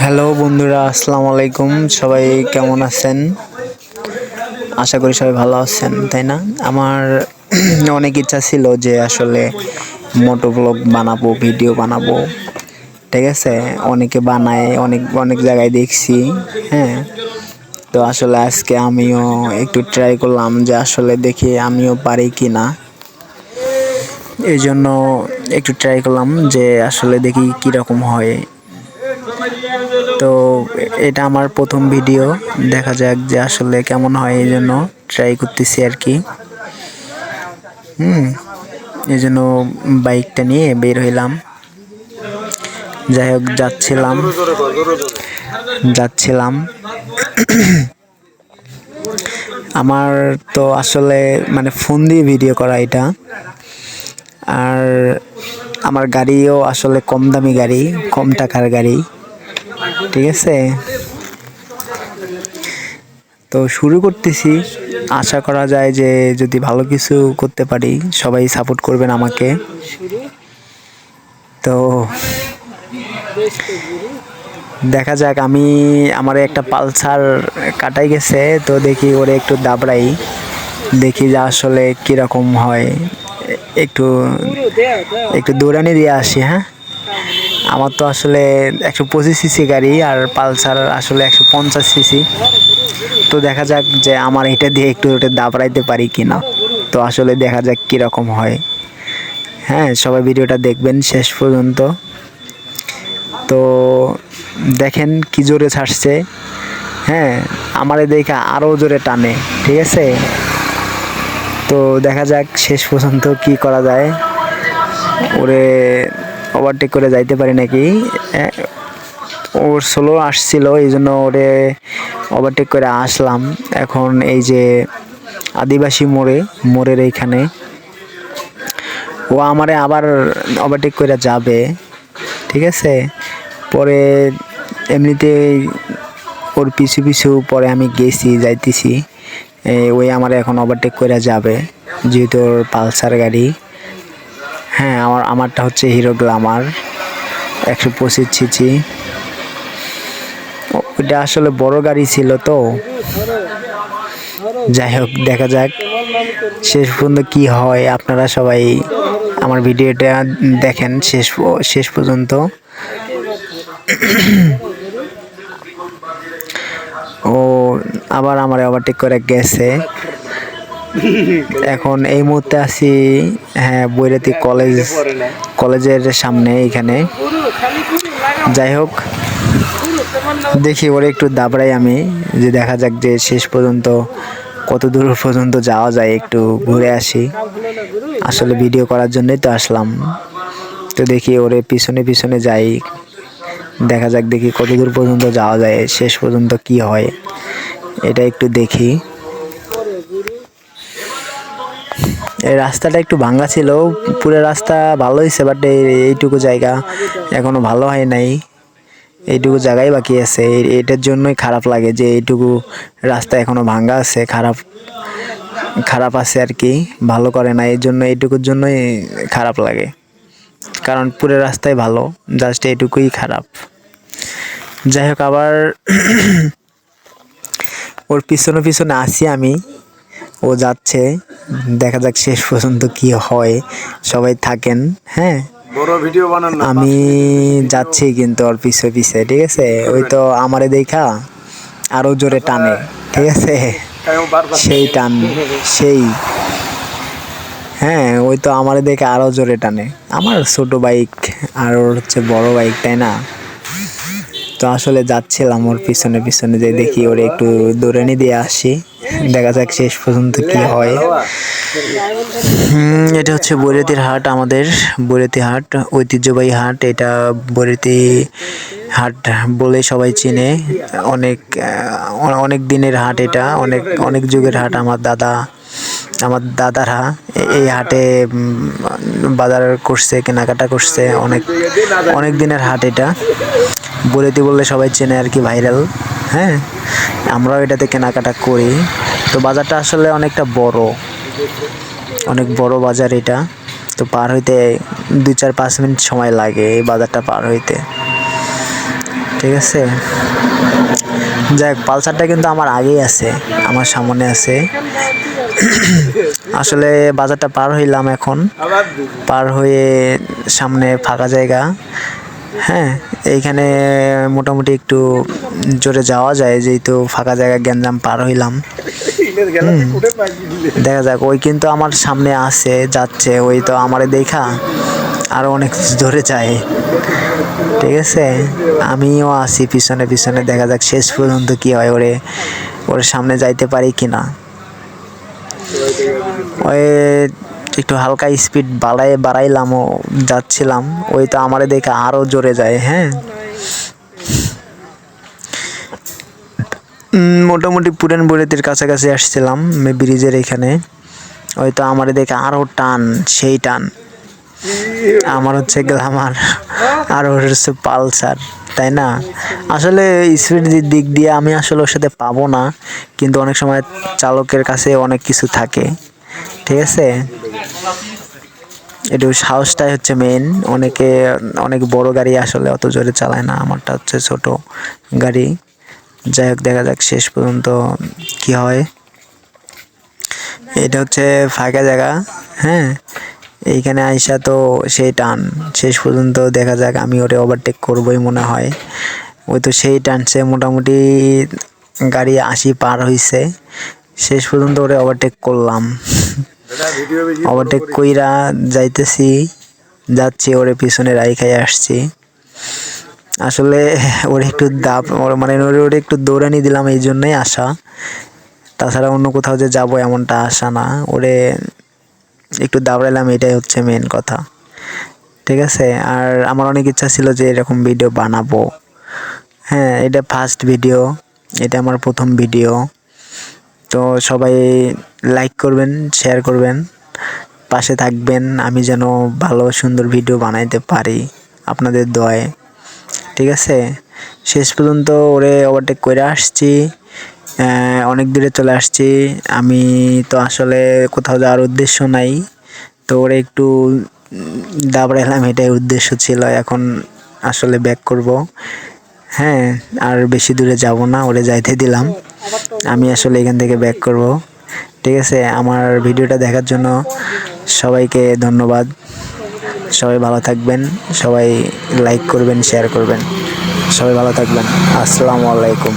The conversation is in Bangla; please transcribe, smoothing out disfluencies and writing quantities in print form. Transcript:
হ্যালো বন্ধুরা, আসসালামু আলাইকুম। সবাই কেমন আছেন? আশা করি সবাই ভালো আছেন, তাই না? আমার অনেক ইচ্ছা ছিল যে আসলে মোটো ব্লগ বানাবো, ভিডিও বানাবো। ঠিক আছে, অনেকে বানায়, অনেক অনেক জায়গায় দেখছি। হ্যাঁ, তো আসলে আজকে আমিও একটু ট্রাই করলাম যে আসলে দেখি আমিও পারি কি না। এই জন্য একটু ট্রাই করলাম যে আসলে দেখি কীরকম হয়। তো এটা আমার প্রথম ভিডিও, দেখা যাক যে আসলে কেমন হয়। এই জন্য ট্রাই করতেছি আর কি। এই জন্য বাইকটা নিয়ে বের হইলাম। যাই হোক, যাচ্ছিলাম। আমার তো আসলে মানে ফোন দিয়ে ভিডিও করা এটা। আর আমার গাড়িও আসলে কম দামি গাড়ি, কম টাকার গাড়ি। ঠিক আছে, তো শুরু করতেছি। আশা করা যায় যে যদি ভালো কিছু করতে পারি, সবাই সাপোর্ট করবেন আমাকে। তো দেখা যাক। আমার একটা পালসার কাটাই গেছে, তো দেখি ওরে একটু দাবড়াই, দেখি যে আসলে কীরকম হয়। একটু একটু দৌড়ানি দিয়ে আসি। হ্যাঁ, আমার তো আসলে 125 সিসি গাড়ি, আর পালসার আসলে 150 সিসি। তো দেখা যাক যে আমার এটা দিয়ে একটু ওটা দাবড়াইতে পারি কিনা। তো আসলে দেখা যাক কীরকম হয়। হ্যাঁ, সবাই ভিডিওটা দেখবেন শেষ পর্যন্ত। তো দেখেন কি জোরে ছাড়ছে। হ্যাঁ, আমারে দেখে আরও জোরে টানে। ঠিক আছে, তো দেখা যাক শেষ পর্যন্ত কি করা যায়। ওরে ওভারটেক করে যাইতে পারি নাকি। ওর স্লো আসছিল, এই জন্য ওরে ওভারটেক করে আসলাম। এখন এই যে আদিবাসী মোড়ের এইখানে ও আমারে আবার ওভারটেক করে যাবে। ঠিক আছে, পরে এমনিতেই ওর পিছু পিছু পরে আমি যাইতেছি। ওই আমার এখন ওভারটেক করে যাবে, যেহেতু ওর পালসার গাড়ি। হ্যাঁ, আমারটা হচ্ছে হিরো গ্ল্যামার 125 সিসি। ওটা আসলে বড় গাড়ি ছিল তো। যাই হোক, দেখা যাক শেষ পর্যন্ত কি হয়। আপনারা সবাই আমার ভিডিওটা দেখেন শেষ পর্যন্ত। ও আবার আমার ওভারটেক করে গেছে। এখন এই মুহূর্তে আছি, হ্যাঁ, বৈরাতি কলেজের সামনে এখানে। যাই হোক, দেখি ওরে একটু দাবড়াই আমি, যে দেখা যাক যে শেষ পর্যন্ত কত দূর পর্যন্ত যাওয়া যায়, একটু ঘুরে আসি। আসলে ভিডিও করার জন্যই তো আসলাম। তো দেখি ওরে পিছনে পিছনে যাই, দেখা যাক দেখি কত দূর পর্যন্ত যাওয়া যায়, শেষ পর্যন্ত কি হয় এটা একটু দেখি। এই রাস্তাটা একটু ভাঙা ছিল, পুরো রাস্তা ভালো হয়েছে, বাট এইটুকু জায়গা এখনো ভালো হয় নাই। এইটুকু জায়গায় বাকি আছে। এটার জন্যই খারাপ লাগে যে এইটুকু রাস্তা এখনো ভাঙা আছে, খারাপ আছে আর কি, ভালো করে না। এই জন্য এইটুকুর জন্যই খারাপ লাগে, কারণ পুরো রাস্তায় ভালো, জাস্ট এইটুকুই খারাপ। যাই হোক, আবার ওর পিছনে পিছনে আসি আমি, ও যাচ্ছে। দেখা যাক শেষ পর্যন্ত কি হয়। সবাই থাকেন। হ্যাঁ, আমি যাচ্ছি কিন্তু ওর পিছে পিছে। ঠিক আছে, ওই তো আমারে দেখা আরো জোরে টানে। ঠিক আছে, সেই টান সেই। হ্যাঁ, ওই তো আমারে দেখে আরো জোরে টানে। আমার ছোট বাইক আর ওর হচ্ছে বড় বাইক, তাই না? তো আসলে যাচ্ছিলাম ওর পিছনে পিছনে, যে দেখি ওরে একটু দৌড়ানি দিয়ে আসি, দেখা যাক শেষ পর্যন্ত কি হয়। এটা হচ্ছে বৈরাতির হাট, আমাদের বৈরাতি হাট ঐতিহ্যবাহী হাট। এটা বৈরাতি হাট বলে সবাই চিনে। অনেক দিনের হাট এটা, অনেক যুগের হাট। আমার দাদারা এই হাটে বাজার করছে, কেনাকাটা করছে। অনেক দিনের হাট এটা। বৈরাতি বললে সবাই চেনে আর কি, ভাইরাল। হ্যাঁ, আমরাও এটাতে কেনাকাটা করি। তো বাজারটা আসলে অনেক বড় বাজার এটা। তো পার হইতে 2-4-5 মিনিট সময় লাগে এই বাজারটা পার হইতে, ঠিক আছে। যাক, পালসারটা কিন্তু আমার আগেই আছে, আমার সামনে আছে। আসলে বাজারটা পার হইলাম, এখন পার হয়ে সামনে ফাঁকা জায়গা। হ্যাঁ, এইখানে মোটামুটি একটু জোরে যাওয়া যায়, যেহেতু ফাঁকা জায়গা, গ্যাঞ্জাম পার হইলাম। দেখা যাক, ওই কিন্তু আমার সামনে আছে, যাচ্ছে, ওই তো আমারে দেখা আরো অনেক জোরে যায়, ঠিক আছে। আমিও আছি পিছনে পিছনে, দেখা যাক শেষ পর্যন্ত কি হয়, ওর সামনে যাইতে পারি কিনা। ওই একটু হালকা স্পিড বাড়াইলাম, ও যাচ্ছিলাম, ওই তো আমারে দেখে আরো জোরে যায়। হ্যাঁ, মোটামুটি পুরান বরেতির কাছাকাছি আসছিলাম ব্রিজের এখানে, ওই তো আমারে দেখে আরো টান, সেই টান। আমার হচ্ছে গ্ল্যামার আর ওর হচ্ছে পালসার, তাই না? আসলে স্পিড দিক দিয়ে আমি আসলে ওর সাথে পাবো না, কিন্তু অনেক সময় চালকের কাছে অনেক কিছু থাকে, ঠিক আছে। একটু সাহসটাই হচ্ছে মেন। অনেক বড় গাড়ি আসলে অত জোরে চালায় না, আমারটা হচ্ছে ছোট গাড়ি। যাই হোক, দেখা যাক শেষ পর্যন্ত কি হয়। এটা হচ্ছে ফাঁকা জায়গা। হ্যাঁ, এইখানে আইসা তো সেই টান, শেষ পর্যন্ত দেখা যাক, আমি ওরে ওভারটেক করবোই মনে হয়। ওই তো সেই টানছে, মোটামুটি গাড়ি 80 পার হইছে, শেষ পর্যন্ত ওরে ওভারটেক করলাম। ওভারটেক কইরা যাচ্ছি, ওরে পিছনে রাইখাই আসছি। আসলে ওরে একটু ওরে একটু দৌড়ানি দিলাম, এই জন্যই আসা, তাছাড়া অন্য কোথাও যে যাবো এমনটা আসা না। ওরে একটু দাবড়াইলাম, এটাই হচ্ছে মেন কথা, ঠিক আছে। আর আমার অনেক ইচ্ছা ছিল যে এরকম ভিডিও বানাবো। হ্যাঁ, এটা ফার্স্ট ভিডিও, এটা আমার প্রথম ভিডিও। তো সবাই লাইক করবেন, শেয়ার করবেন, পাশে থাকবেন, আমি যেন ভালো সুন্দর ভিডিও বানাইতে পারি আপনাদের দয়ায়, ঠিক আছে। শেষ পর্যন্ত ওরে ওভারটেক করে আসছি, অনেক দূরে চলে আসছি। আমি তো আসলে কোথাও যাওয়ার উদ্দেশ্য নাই, তো ওরে একটু দাবড়াইলাম, এটাই উদ্দেশ্য ছিল। এখন আসলে ব্যাক করব। হ্যাঁ, আর বেশি দূরে যাব না, ওরে যাইতে দিলাম, আমি আসলে এখান থেকে ব্যাক করব, ঠিক আছে। আমার ভিডিওটা দেখার জন্য সবাইকে ধন্যবাদ। সবাই ভালো থাকবেন, সবাই লাইক করবেন, শেয়ার করবেন, সবাই ভালো থাকবেন। আসসালামু আলাইকুম।